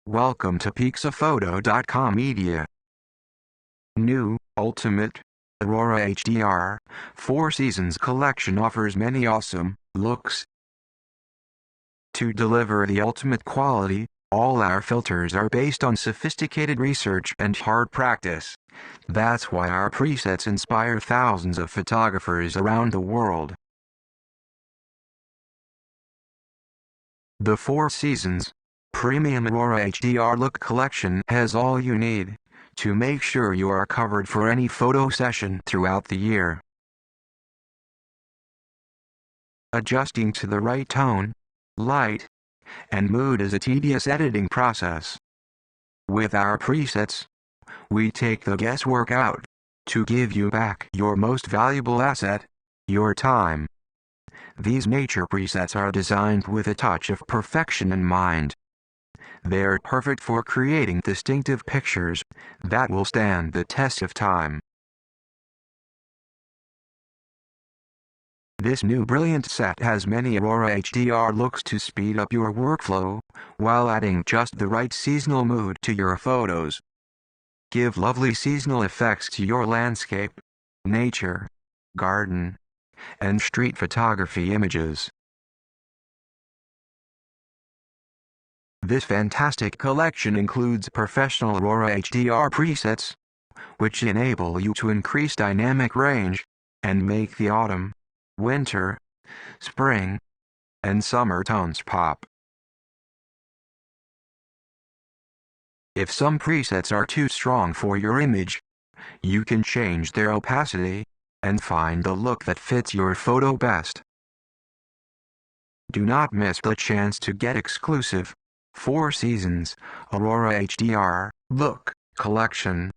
Welcome to PixaFOTO.com Media. New, Ultimate, Aurora HDR, 4 Seasons Collection offers many awesome looks. To deliver the ultimate quality, all our filters are based on sophisticated research and hard practice. That's why our presets inspire thousands of photographers around the world. The 4 Seasons Premium Aurora HDR Look Collection has all you need to make sure you are covered for any photo session throughout the year. Adjusting to the right tone, light, and mood is a tedious editing process. With our presets, we take the guesswork out to give you back your most valuable asset, your time. These nature presets are designed with a touch of perfection in mind. They're perfect for creating distinctive pictures that will stand the test of time. This new brilliant set has many Aurora HDR looks to speed up your workflow, while adding just the right seasonal mood to your photos. Give lovely seasonal effects to your landscape, nature, garden, and street photography images. This fantastic collection includes professional Aurora HDR presets, which enable you to increase dynamic range and make the autumn, winter, spring, and summer tones pop. If some presets are too strong for your image, you can change their opacity and find the look that fits your photo best. Do not miss the chance to get exclusive 4 Seasons Aurora HDR Look Collection